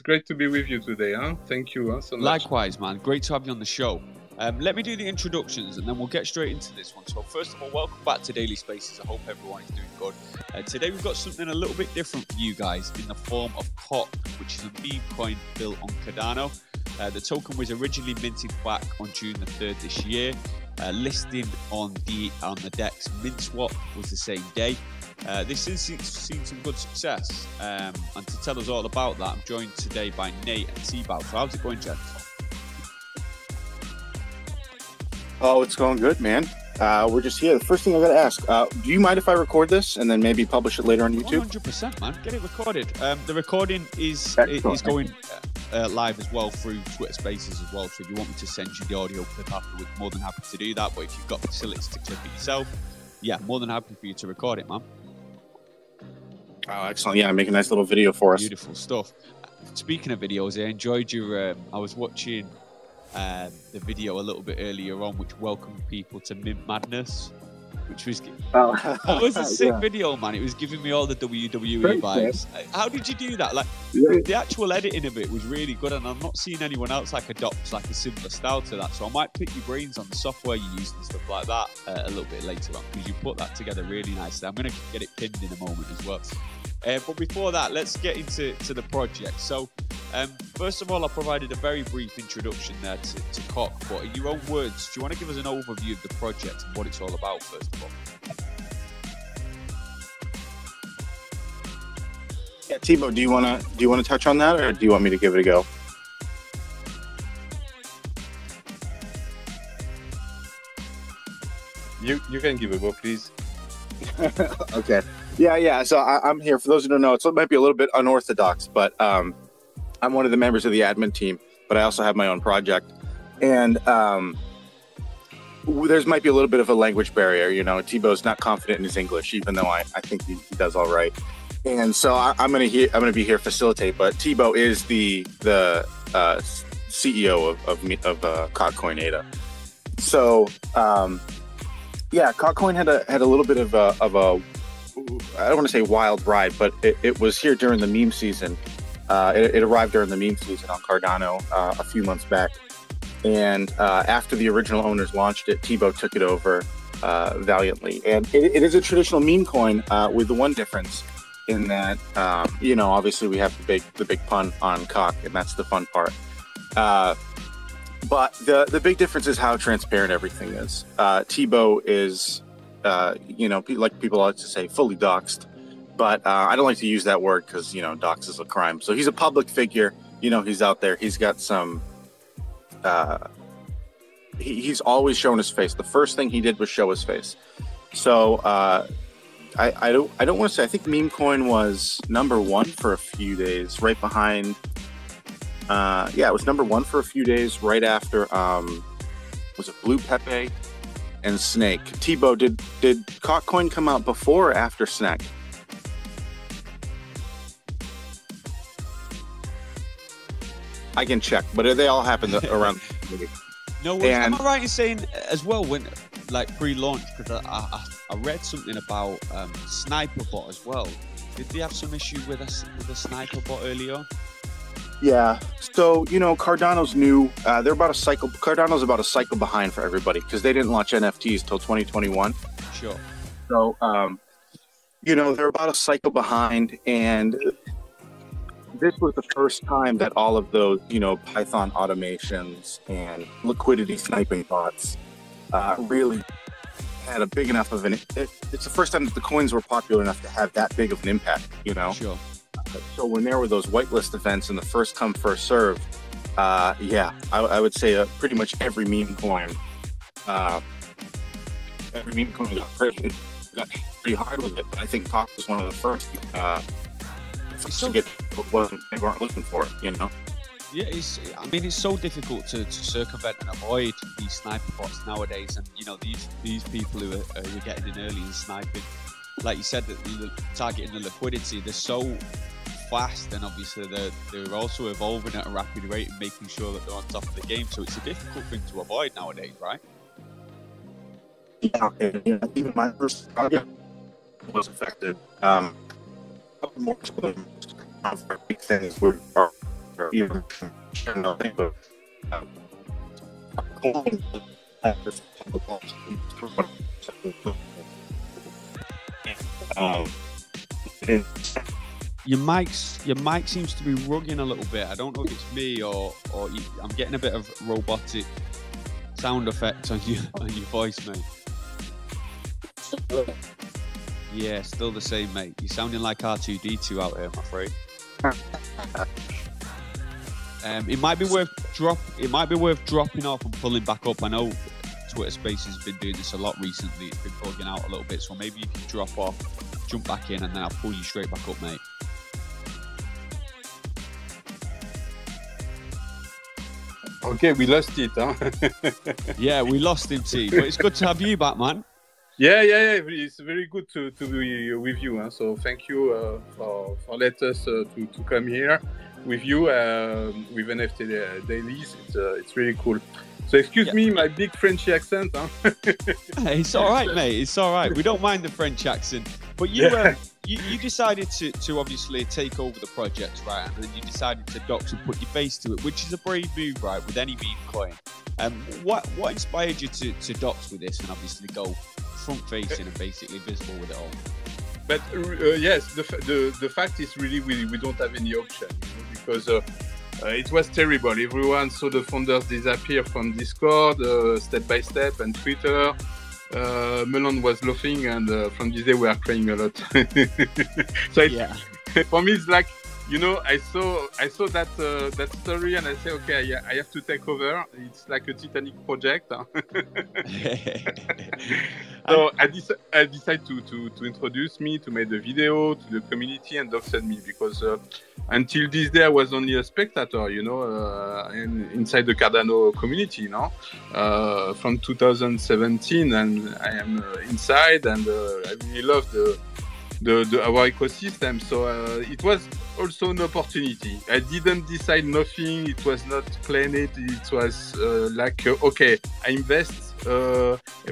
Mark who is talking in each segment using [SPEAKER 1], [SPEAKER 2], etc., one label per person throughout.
[SPEAKER 1] great to be with you today. Huh? Thank you so much.
[SPEAKER 2] Likewise, man. Great to have you on the show. Let me do the introductions and then we'll get straight into this one. So first of all, welcome back to Daily Spaces. I hope everyone is doing good. Today we've got something a little bit different for you guys in the form of COC, which is a meme coin built on Cardano. The token was originally minted back on June the 3rd this year. Listing on the DEX MintSwap was the same day. This has seen some good success. And to tell us all about that, I'm joined today by Nate and Thibaud. So how's it going, gents?
[SPEAKER 3] Oh, it's going good, man. We're just here. The first thing I got to ask, do you mind if I record this and then maybe publish it later on YouTube?
[SPEAKER 2] 100%, man. Get it recorded. The recording is going live as well through Twitter Spaces as well. So if you want me to send you the audio clip afterwards, more than happy to do that. But if you've got facilities to clip it yourself, yeah, more than happy for you to record it, man.
[SPEAKER 3] Oh, excellent. Yeah, make a nice little video for us.
[SPEAKER 2] Beautiful stuff. Speaking of videos, I enjoyed your... I was watching... the video a little bit earlier on, which welcomed people to Mint Madness, which was that was a sick video, man. It was giving me all the WWE vibes. How did you do that? Like the actual editing of it was really good, and I'm not seeing anyone else like adopts like a similar style to that. So I might pick your brains on the software you use and stuff like that a little bit later on, because you put that together really nicely. I'm going to get it pinned in a moment as well. But before that, let's get into the project. So first of all, I provided a very brief introduction there to COC, but in your own words, do you want to give us an overview of the project and what it's all about, first of all?
[SPEAKER 3] Yeah, Thibaud, do you want to touch on that, or do you want me to give it a go?
[SPEAKER 1] You can give a go, please.
[SPEAKER 3] Okay. Yeah. So I'm here. For those who don't know, it might be a little bit unorthodox, but I'm one of the members of the admin team, but I also have my own project. And there's might be a little bit of a language barrier. You know, Thibaud's not confident in his English, even though I think he does all right. And so I'm gonna be here facilitate. But Thibaud is the CEO of COC ADA. So yeah, COC had a little bit of a I don't want to say wild ride, but it was here during the meme season. It arrived during the meme season on Cardano a few months back. And after the original owners launched it, Thibaud took it over valiantly. And it is a traditional meme coin with the one difference in that, you know, obviously we have the big pun on COC, and that's the fun part. But the big difference is how transparent everything is. Thibaud is... you know, like people like to say, fully doxed, but I don't like to use that word because, you know, dox is a crime. So he's a public figure. You know, he's out there. He's got some. He's always shown his face. The first thing he did was show his face. So I don't want to say. I think meme coin was #1 for a few days, right behind. Yeah, it was #1 for a few days, right after. Was it Blue Pepe and Snake? Thibaud, did COC come out before or after Snake? I can check, but they all happened around.
[SPEAKER 2] No, am I right in saying as well, when like pre-launch, because I read something about Sniper Bot as well. Did they have some issue with a Sniper Bot earlier?
[SPEAKER 3] Yeah, so you know, Cardano's new. They're about a cycle. Cardano's about a cycle behind for everybody because they didn't launch NFTs till 2021.
[SPEAKER 2] Sure.
[SPEAKER 3] So, you know, they're about a cycle behind, and this was the first time that all of those, you know, Python automations and liquidity sniping bots really had a big enough of an. It's the first time that the coins were popular enough to have that big of an impact. You know.
[SPEAKER 2] Sure.
[SPEAKER 3] So when there were those whitelist events and the first come, first serve, yeah, I would say pretty much every meme coin got pretty hard with it. But I think COC was one of the first to get what they weren't looking for, you know?
[SPEAKER 2] Yeah, I mean, it's so difficult to circumvent and avoid these sniper bots nowadays. And, you know, these people who are getting in early and sniping, like you said, that targeting the liquidity, they're so fast, and obviously they're also evolving at a rapid rate and making sure that they're on top of the game. So it's a difficult thing to avoid nowadays, right?
[SPEAKER 3] Yeah, even my first target was affected. More big things were or even nothing, but
[SPEAKER 2] your mic seems to be rugging a little bit. I don't know if it's me or I'm getting a bit of robotic sound effects on your voice, mate. Yeah, still the same, mate. You're sounding like R2D2 out here, I'm afraid. It might be worth dropping off and pulling back up. I know Twitter Spaces has been doing this a lot recently. It's been bugging out a little bit, so maybe you can drop off, jump back in, and then I'll pull you straight back up, mate.
[SPEAKER 1] Okay, we lost it, huh?
[SPEAKER 2] Yeah, we lost him, T. But it's good to have you back, man.
[SPEAKER 1] Yeah. It's very good to be with you. Huh? So thank you for let us to come here with you with NFT Dailies. It's really cool. So excuse me, my big Frenchy accent. Huh?
[SPEAKER 2] It's all right, mate. It's all right. We don't mind the French accent. But you decided to obviously take over the project, right? And then you decided to dox and put your face to it, which is a brave move, right? With any meme coin. What inspired you to dox with this and obviously go front facing and basically visible with it all?
[SPEAKER 1] But yes, the fact is really we don't have any option, you know, because it was terrible. Everyone saw the founders disappear from Discord step by step and Twitter. Melon was laughing, and from this day we are crying a lot. So
[SPEAKER 2] yeah.
[SPEAKER 1] For me, it's like, you know, I saw that story, and I say, okay, I have to take over. It's like a Titanic project. Huh? So I decided to introduce me, to make the video to the community and doxed me, because until this day I was only a spectator, you know, inside the Cardano community, you know, from 2017, and I am inside, and I really love our ecosystem. So it was also an opportunity. I didn't decide nothing. It was not planned. It was like okay, I invest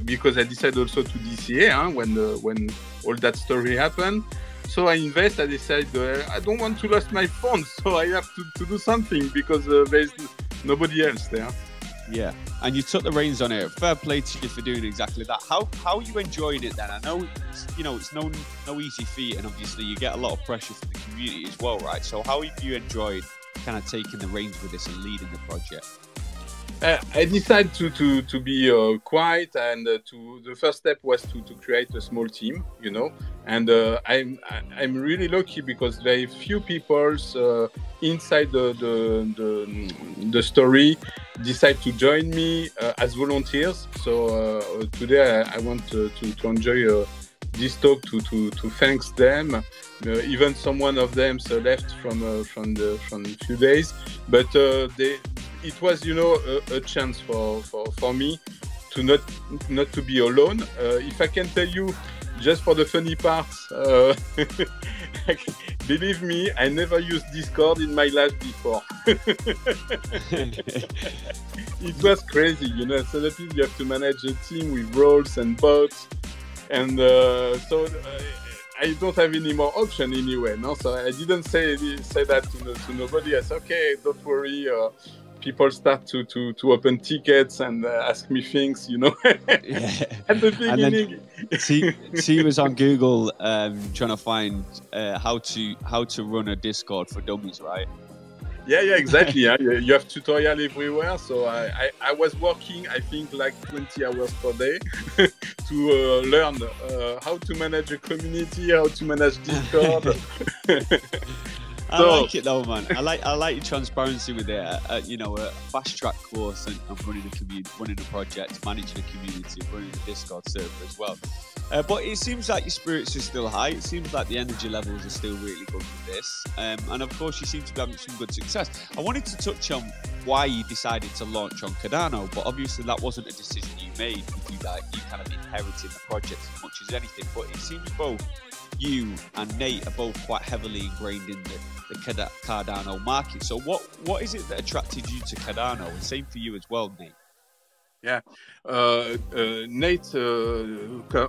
[SPEAKER 1] because I decided also to DCA when all that story happened. So I invest. I decided I don't want to lose my funds, so I have to do something, because there's nobody else there.
[SPEAKER 2] Yeah, and you took the reins on it. Fair play to you for doing exactly that. How are you enjoying it then? I know it's no easy feat, and obviously you get a lot of pressure from the community as well, right? So how have you enjoyed kind of taking the reins with this and leading the project?
[SPEAKER 1] I decided to be quiet, and the first step was to create a small team, you know. And I'm really lucky, because very few people inside the story decide to join me as volunteers. So today I want to enjoy this talk to thanks them. Even someone of them left from a few days, but it was, you know, a chance for me to not to be alone. If I can tell you, just for the funny parts, believe me, I never used Discord in my life before. It was crazy, you know. Suddenly you have to manage a team with roles and bots, and so I don't have any more option anyway. No, so I didn't say that to nobody. I said, okay, don't worry. People start to open tickets and ask me things, you know.
[SPEAKER 2] Yeah.
[SPEAKER 1] At the beginning,
[SPEAKER 2] T was on Google trying to find how to run a Discord for dummies, right?
[SPEAKER 1] Yeah, exactly. Yeah. You have tutorial everywhere. So I was working, I think, like 20 hours per day to learn how to manage a community, how to manage Discord.
[SPEAKER 2] I like it though, man. I like your transparency with it. You know, a fast track course and running a community, running a project, managing a community, running a Discord server as well. But it seems like your spirits are still high. It seems like the energy levels are still really good with this. And of course, you seem to be having some good success. I wanted to touch on why you decided to launch on Cardano, but obviously that wasn't a decision you made. You kind of inherited the project as much as anything. But it seems both you and Nate are both quite heavily ingrained in the Cardano market. So what is it that attracted you to Cardano? And same for you as well, Nate.
[SPEAKER 1] Yeah, Nate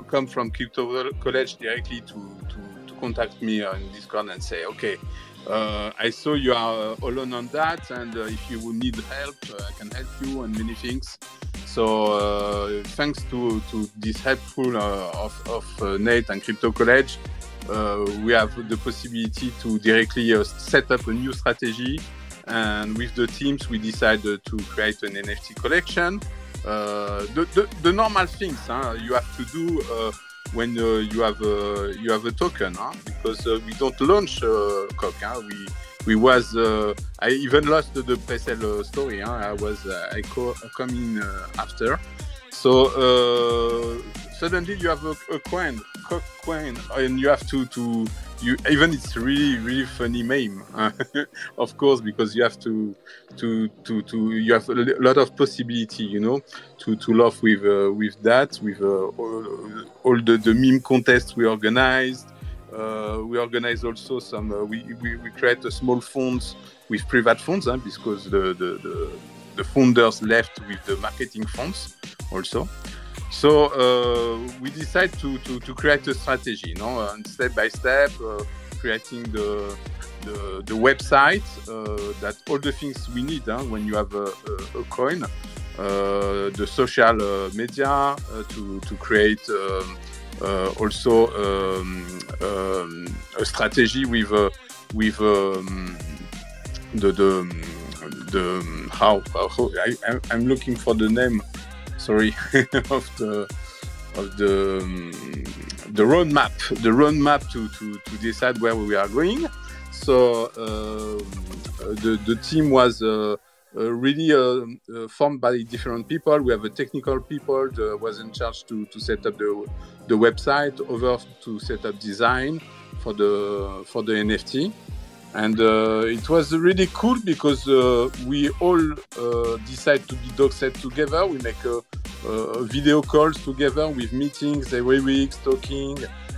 [SPEAKER 1] come from Crypto College directly to contact me on Discord and say, okay, I saw you are alone on that, and if you will need help, I can help you on many things. So thanks to this helpful of Nate and Crypto College, we have the possibility to directly set up a new strategy. And with the teams, we decided to create an NFT collection. The normal things you have to do when you have a token, because we don't launch COC. I even lost the pre-sale story. I coming after. So suddenly you have a coin, COC coin, and you have to even it's really funny meme, of course, because you have to you have a lot of possibility, to laugh with that, with all the meme contests we organized. We organize also some. We create a small funds with private funds, because the founders left with the marketing funds also. So we decide to create a strategy, and step by step, creating the website, that all the things we need when you have a coin, the social media, to create also a strategy with I'm looking for the name. Sorry, of the roadmap to decide where we are going. So the team was really formed by different people. We have a technical people that was in charge to set up the website, over to set up design for the NFT. And it was really cool because we all decide to be doxed together. We make video calls together with meetings every week, talking,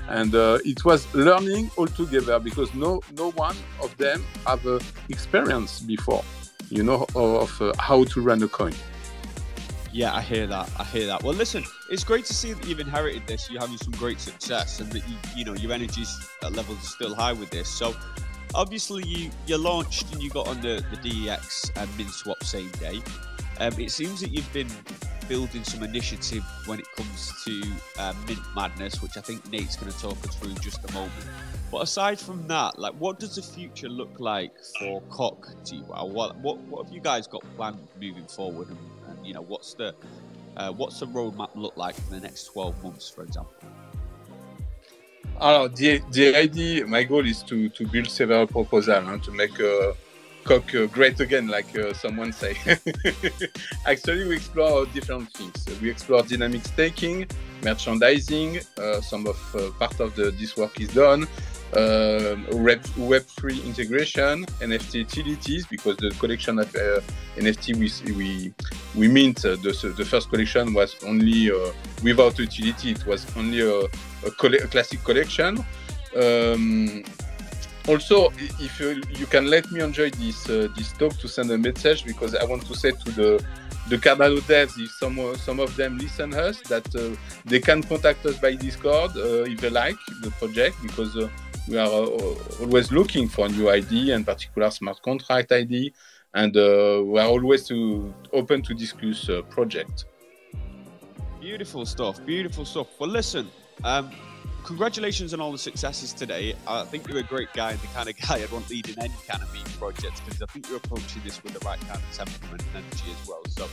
[SPEAKER 1] and it was learning all together because no one of them have experience before, of how to run a coin.
[SPEAKER 2] Yeah, I hear that. Well, listen, it's great to see that you've inherited this. You're having some great success, and that your energy levels are still high with this. So, obviously, you launched and you got on the DEX and MinSwap same day. It seems that you've been building some initiative when it comes to Mint Madness, which I think Nate's going to talk us through in just a moment. But aside from that, what does the future look like for COC, Thibaud? What have you guys got planned moving forward, and what's the roadmap look like for the next 12 months, for example?
[SPEAKER 1] The idea, my goal is to build several proposals to make COC great again, like someone say. Actually, we explore different things. We explore dynamic staking, merchandising. Some of part of this work is done. Web3 integration, NFT utilities, because the collection of NFT we mint, the first collection was only without utility. It was only a classic collection. Also, if you can let me enjoy this talk to send a message, because I want to say to the Cardano devs, if some of them listen us, that they can contact us by Discord if they like the project, because we are always looking for new ID, and particular smart contract ID, and we are always open to discuss project.
[SPEAKER 2] Beautiful stuff. Well, listen, congratulations on all the successes today. I think you're a great guy, and the kind of guy I'd want leading any kind of meme projects, because I think you're approaching this with the right kind of temperament and energy as well. So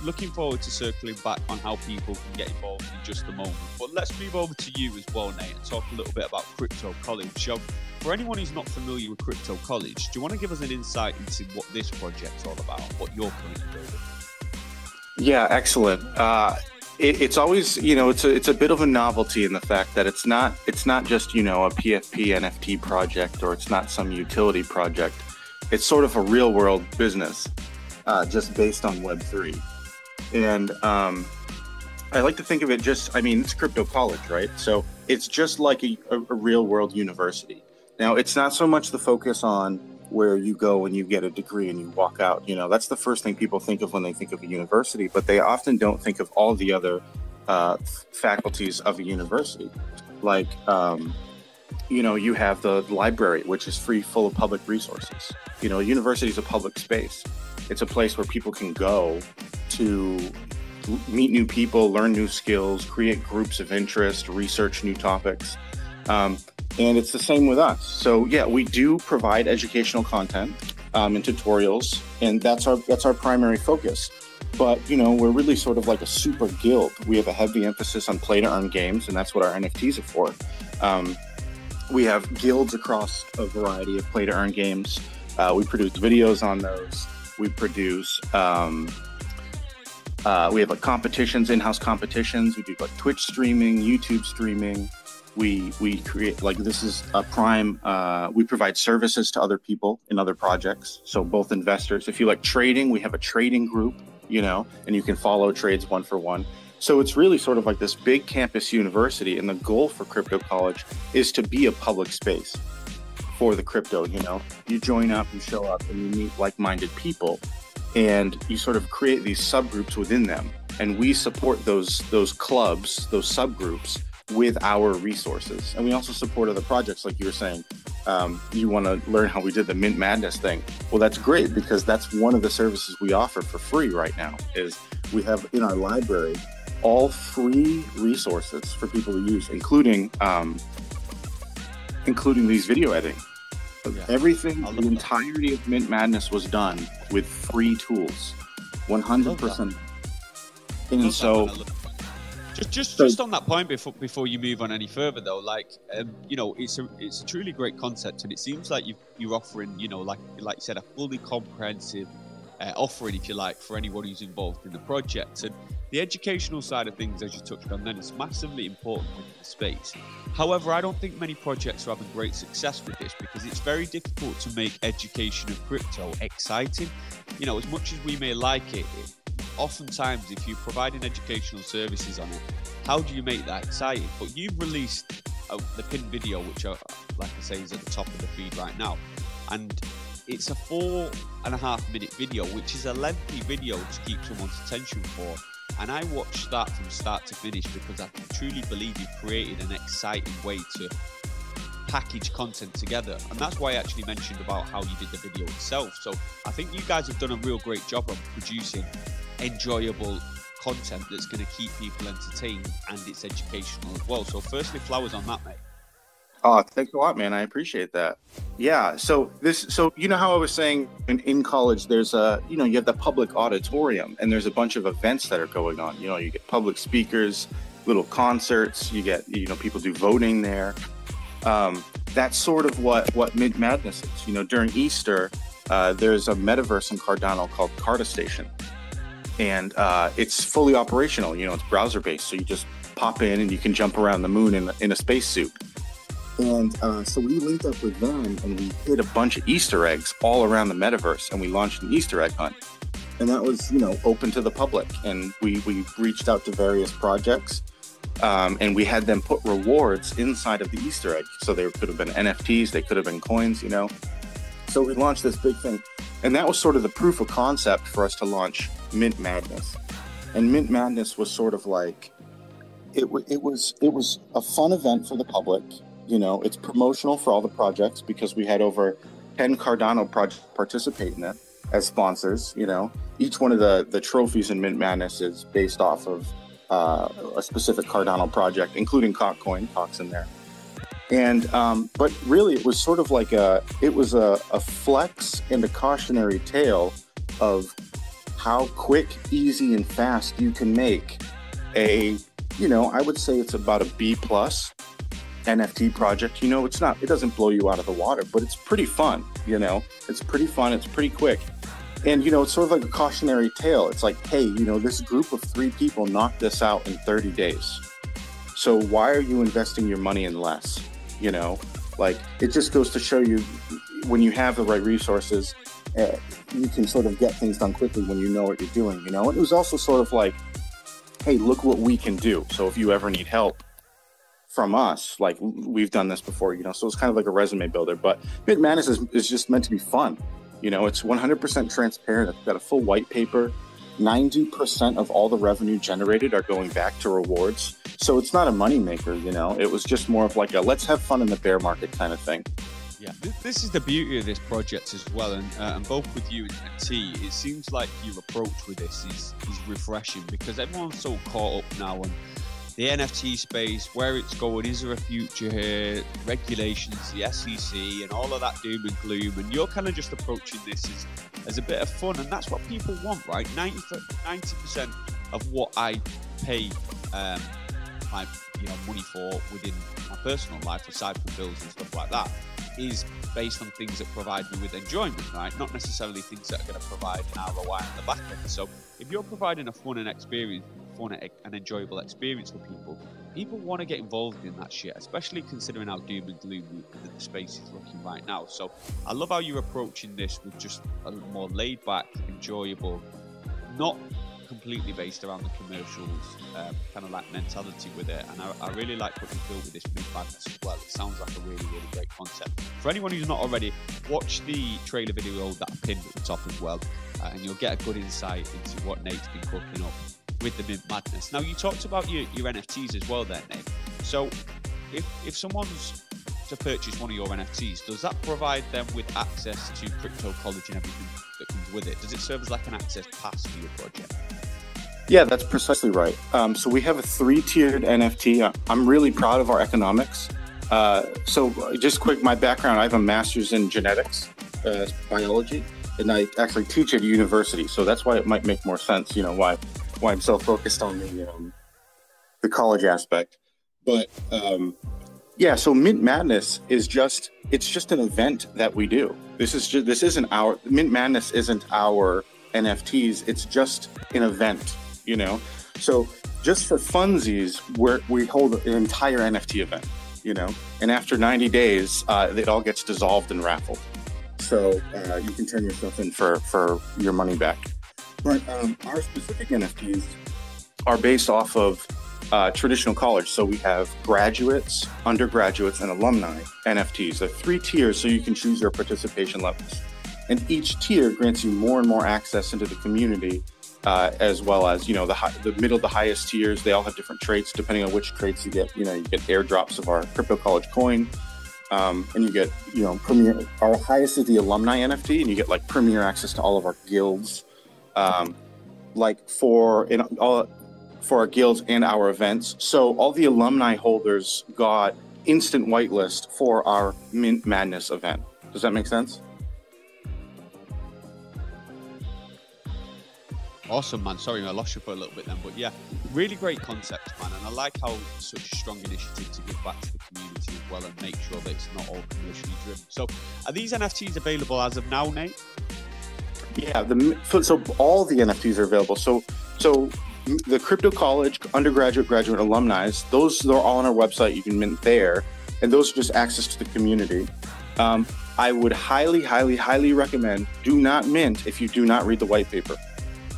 [SPEAKER 2] looking forward to circling back on how people can get involved in just a moment. But let's move over to you as well, Nate, and talk a little bit about Crypto College. So for anyone who's not familiar with Crypto College, do you want to give us an insight into what this project's all about, what you're currently building?
[SPEAKER 3] Yeah, excellent. It's always, it's a bit of a novelty in the fact that it's not just, a PFP NFT project, or it's not some utility project. It's sort of a real world business, just based on Web3. And I like to think of it it's Crypto College, right? So it's just like a real world university. Now, it's not so much the focus on where you go and you get a degree and you walk out. That's the first thing people think of when they think of a university, but they often don't think of all the other faculties of a university. Like you know, you have the library, which is free, full of public resources. You know, university is a public space. It's a place where people can go to meet new people, learn new skills, create groups of interest, research new topics. And it's the same with us. So yeah, we do provide educational content and tutorials, and that's our primary focus. But, you know, we're really sort of like a super guild. We have a heavy emphasis on play-to-earn games, and that's what our NFTs are for. We have guilds across a variety of play-to-earn games. We produce videos on those. We produce, we have like competitions, in-house competitions. We do like Twitch streaming, YouTube streaming. We create, like, this is a prime, we provide services to other people in other projects. So both investors, if you like trading, we have a trading group, you know, and you can follow trades one for one. So it's really sort of like this big campus university, and the goal for Crypto College is to be a public space for the crypto. You know, you join up, you show up, and you meet like-minded people, and you sort of create these subgroups within them. And we support those clubs, those subgroups, with our resources. And we also support other projects, like you were saying. You want to learn how we did the Mint Madness thing. Well, that's great, because that's one of the services we offer for free right now. Is we have in our library all free resources for people to use, including these video editing. Yeah. Everything, the entirety of Mint Madness was done with free tools, 100%. And so,
[SPEAKER 2] just on that point, before you move on any further, though, like, you know, it's a truly great concept, and it seems like you're offering, you know, like you said, a fully comprehensive offering, if you like, for anyone who's involved in the project. And the educational side of things, as you touched on then, is massively important in the space. However, I don't think many projects are having great success with this, because it's very difficult to make education of crypto exciting. You know, as much as we may like it, oftentimes if you're providing educational services on it, how do you make that exciting? But you've released the pinned video, which, like I say, is at the top of the feed right now. And it's a 4.5 minute video, which is a lengthy video to keep someone's attention for. And I watched that from start to finish, because I truly believe you've created an exciting way to package content together. And that's why I actually mentioned about how you did the video itself. So I think you guys have done a real great job of producing enjoyable content that's going to keep people entertained, and it's educational as well. So firstly, flowers on that, mate.
[SPEAKER 3] Oh, thanks a lot, man. I appreciate that. Yeah. So you know how I was saying in college, there's you know, you have the public auditorium, and there's a bunch of events that are going on. You know, you get public speakers, little concerts, you get, you know, people do voting there. That's sort of what Mint Madness is. You know, during Easter, there's a metaverse in Cardano called Cardastation, and it's fully operational. You know, it's browser based, so you just pop in and you can jump around the moon in a spacesuit. And so we linked up with them, and we hid a bunch of Easter eggs all around the metaverse, and we launched an Easter egg hunt. And that was, you know, open to the public. And we reached out to various projects, and we had them put rewards inside of the Easter egg. So there could have been NFTs, they could have been coins, you know. So we launched this big thing. And that was sort of the proof of concept for us to launch Mint Madness. And Mint Madness was sort of like, it was a fun event for the public. You know, it's promotional for all the projects, because we had over 10 Cardano projects participate in it as sponsors. You know, each one of the trophies in Mint Madness is based off of a specific Cardano project, including Cockcoin. Cock's in there. And but really, it was sort of like a flex and a cautionary tale of how quick, easy, and fast you can make a, you know, I would say it's about a B+ NFT project. You know, it doesn't blow you out of the water, but it's pretty fun. You know, it's pretty fun. It's pretty quick. And, you know, it's sort of like a cautionary tale. It's like, hey, you know, this group of 3 people knocked this out in 30 days. So why are you investing your money in less? You know, like, it just goes to show you, when you have the right resources, you can sort of get things done quickly when you know what you're doing, you know. And it was also sort of like, hey, look what we can do. So if you ever need help from us, like, we've done this before, you know. So it's kind of like a resume builder. But Mint Madness is just meant to be fun. You know, it's 100% transparent. It's got a full white paper. 90% of all the revenue generated are going back to rewards. So it's not a moneymaker, you know. It was just more of like a let's have fun in the bear market kind of thing.
[SPEAKER 2] Yeah, this is the beauty of this project as well, and both with you and T, it seems like your approach with this is refreshing, because everyone's so caught up now on the NFT space, where it's going, is there a future here, regulations, the SEC, and all of that doom and gloom, and you're kind of just approaching this as a bit of fun, and that's what people want, right? 90% of what I pay my money for within my personal life, aside from bills and stuff like that, is based on things that provide me with enjoyment, right? Not necessarily things that are going to provide an ROI on the back end. So if you're providing a fun and enjoyable experience for people want to get involved in that shit, especially considering how doom and gloom the space is looking right now. So I love how you're approaching this with just a more laid back, enjoyable, not completely based around the commercials kind of like mentality with it, and I really like what you built with this Mint Madness as well. It sounds like a really great concept. For anyone who's not already, watch the trailer video that I pinned at the top as well, and you'll get a good insight into what Nate's been cooking up with the Mint Madness. Now, you talked about your NFTs as well there, Nate. So if someone's to purchase one of your NFTs, does that provide them with access to Crypto College and everything that comes with it? Does it serve as like an access pass for your project?
[SPEAKER 3] Yeah, that's precisely right. So we have a 3-tiered NFT. I'm really proud of our economics. So just quick, my background, I have a master's in genetics, biology, and I actually teach at a university. So that's why it might make more sense, why I'm so focused on the college aspect. But yeah, so Mint Madness is just an event that we do. Mint Madness isn't our NFTs. It's just an event. So just for funsies, we hold an entire NFT event, and after 90 days, it all gets dissolved and raffled. So you can turn yourself in for your money back. But our specific NFTs are based off of traditional college. So we have graduates, undergraduates, and alumni NFTs. There are 3 tiers, so you can choose your participation levels. And each tier grants you more and more access into the community, as well as, the middle, the highest tiers. They all have different traits depending on which traits you get. You get airdrops of our Crypto College coin, and you get, premier. Our highest is the alumni NFT, and you get like premier access to all of our guilds, for our guilds and our events. So all the alumni holders got instant whitelist for our Mint Madness event. Does that make sense?
[SPEAKER 2] Awesome, man. Sorry, I lost you for a little bit then, but yeah, really great concept, man. And I like how it's such a strong initiative to give back to the community as well and make sure that it's not all commercially driven. So are these NFTs available as of now, Nate?
[SPEAKER 3] Yeah, so all the NFTs are available. So the Crypto College, undergraduate, graduate, alumni, those are all on our website. You can mint there, and those are just access to the community. I would highly recommend, do not mint if you do not read the white paper.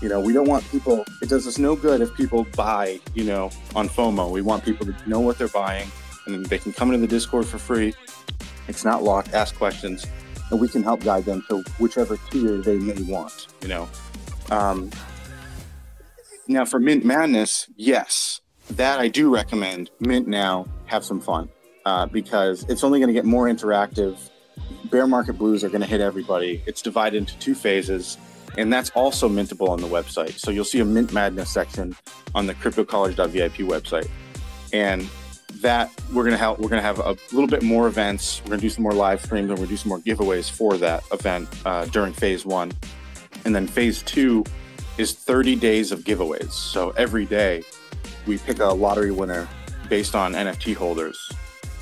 [SPEAKER 3] We don't want people, it does us no good if people buy, on FOMO. We want people to know what they're buying, and they can come into the Discord for free. It's not locked, ask questions, and we can help guide them to whichever tier they may want, Now for Mint Madness, yes, that I do recommend. Mint now, have some fun, because it's only going to get more interactive. Bear market blues are going to hit everybody. It's divided into 2 phases. And that's also mintable on the website. So you'll see a Mint Madness section on the cryptocollege.vip website. And that we're gonna have a little bit more events. We're gonna do some more live streams, and we're gonna do some more giveaways for that event during phase 1. And then phase 2 is 30 days of giveaways. So every day we pick a lottery winner based on NFT holders,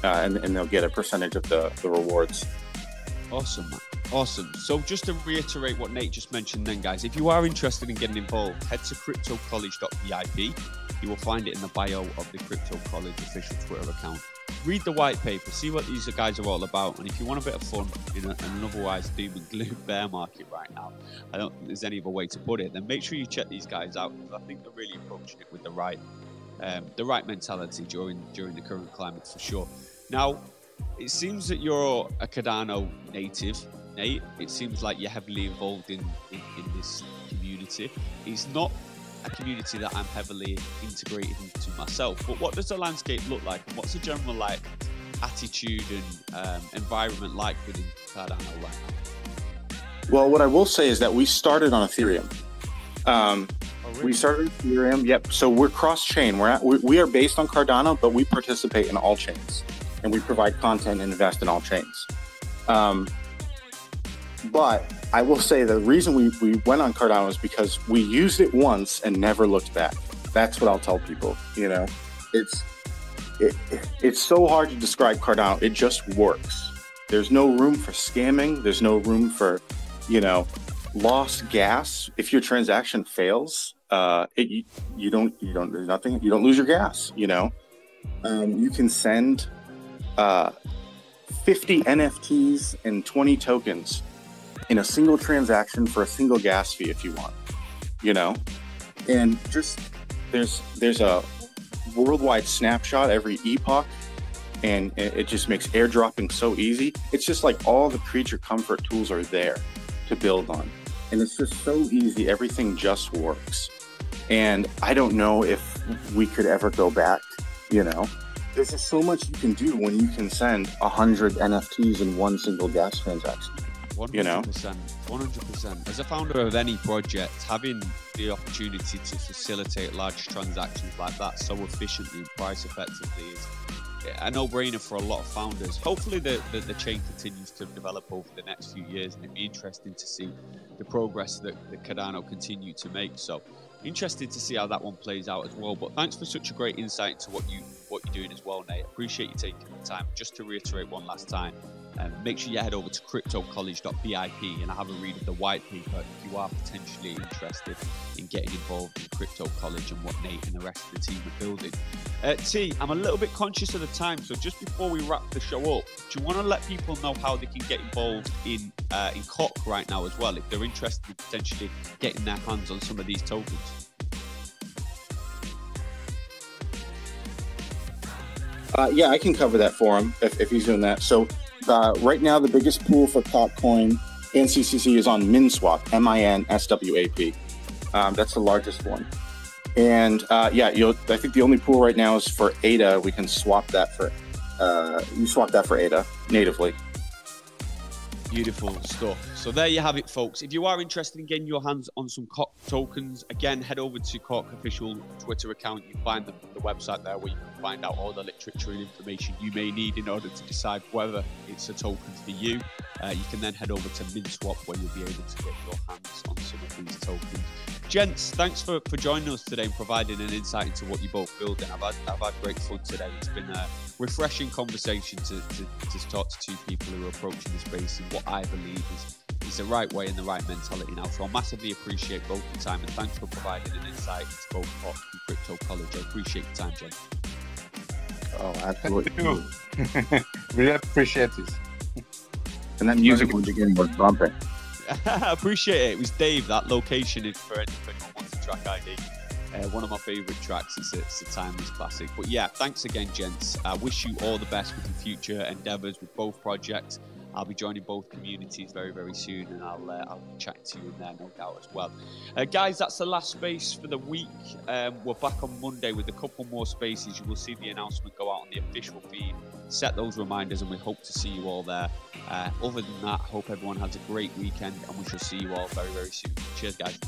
[SPEAKER 3] and they'll get a percentage of the rewards.
[SPEAKER 2] Awesome, man. Awesome. So just to reiterate what Nate just mentioned then, guys, if you are interested in getting involved, head to cryptocollege.vip. You will find it in the bio of the Crypto College official Twitter account. Read the white paper, see what these guys are all about, and if you want a bit of fun in an otherwise doom and gloom bear market right now, I don't think there's any other way to put it, then make sure you check these guys out, because I think they're really approaching it with the right mentality during the current climate for sure. Now, it seems that you're a Cardano native, Nate. It seems like you're heavily involved in this community. It's not a community that I'm heavily integrated into myself. But what does the landscape look like, and what's the general like attitude and environment like within Cardano right now?
[SPEAKER 3] Well, what I will say is that we started on Ethereum.
[SPEAKER 2] Really?
[SPEAKER 3] We started Ethereum. Yep. So we're cross-chain. We are based on Cardano, but we participate in all chains, and we provide content and invest in all chains. But I will say the reason we went on Cardano is because we used it once and never looked back. That's what I'll tell people. You know, it's so hard to describe Cardano. It just works. There's no room for scamming. There's no room for, you know, lost gas. If your transaction fails, you don't there's nothing. You don't lose your gas. You know, you can send 50 NFTs and 20 tokens in a single transaction for a single gas fee if you want, you know, and just there's a worldwide snapshot every epoch, and it just makes airdropping so easy. It's just like all the creature comfort tools are there to build on, and it's just so easy. Everything just works, and I don't know if we could ever go back. You know, there's just so much you can do when you can send 100 NFTs in one single gas transaction.
[SPEAKER 2] 100%,
[SPEAKER 3] you know,
[SPEAKER 2] 100%. As a founder of any project, having the opportunity to facilitate large transactions like that so efficiently and price effectively is a no-brainer for a lot of founders. Hopefully the chain continues to develop over the next few years, and it'd be interesting to see the progress that Cardano continue to make. So interested to see how that one plays out as well. But thanks for such a great insight into what you're doing as well, Nate. Appreciate you taking the time. Just to reiterate one last time, make sure you head over to cryptocollege.vip and have a read of the white paper if you are potentially interested in getting involved in Crypto College and what Nate and the rest of the team are building. T, I'm a little bit conscious of the time, so just before we wrap the show up, do you want to let people know how they can get involved in Cock right now as well, if they're interested in potentially getting their hands on some of these tokens?
[SPEAKER 3] Yeah, I can cover that for him if he's doing that. So right now, the biggest pool for Coin and CCC is on MinSwap, MINSWAP. That's the largest one. And yeah, I think the only pool right now is for ADA. We can swap that for you swap that for ADA natively.
[SPEAKER 2] Beautiful stuff. So there you have it, folks. If you are interested in getting your hands on some Cock tokens, again, head over to Cock official Twitter account. You find the website there where you can find out all the literature and information you may need in order to decide whether it's a token for you. You can then head over to MinSwap, where you'll be able to get your hands on some of these tokens. Gents, thanks for joining us today and providing an insight into what you're both building. I've had great fun today. It's been a refreshing conversation to talk to two people who are approaching the space in what I believe is the right way and the right mentality now. So I massively appreciate both the time, and thanks for providing an insight into both Cock and Crypto College. I appreciate your time, Jen.
[SPEAKER 3] Oh, absolutely.
[SPEAKER 1] Really appreciate it.
[SPEAKER 3] And that music in the beginning was bumping.
[SPEAKER 2] I appreciate it. It was Dave, that location, if anyone wants a track ID. One of my favourite tracks. It's a timeless classic. But yeah, thanks again, gents. I wish you all the best with your future endeavours with both projects. I'll be joining both communities very, very soon, and I'll chat to you in there, no doubt, as well. Guys, that's the last space for the week. We're back on Monday with a couple more spaces. You will see the announcement go out on the official feed. Set those reminders, and we hope to see you all there. Other than that, hope everyone has a great weekend, and we shall see you all very, very soon. Cheers, guys.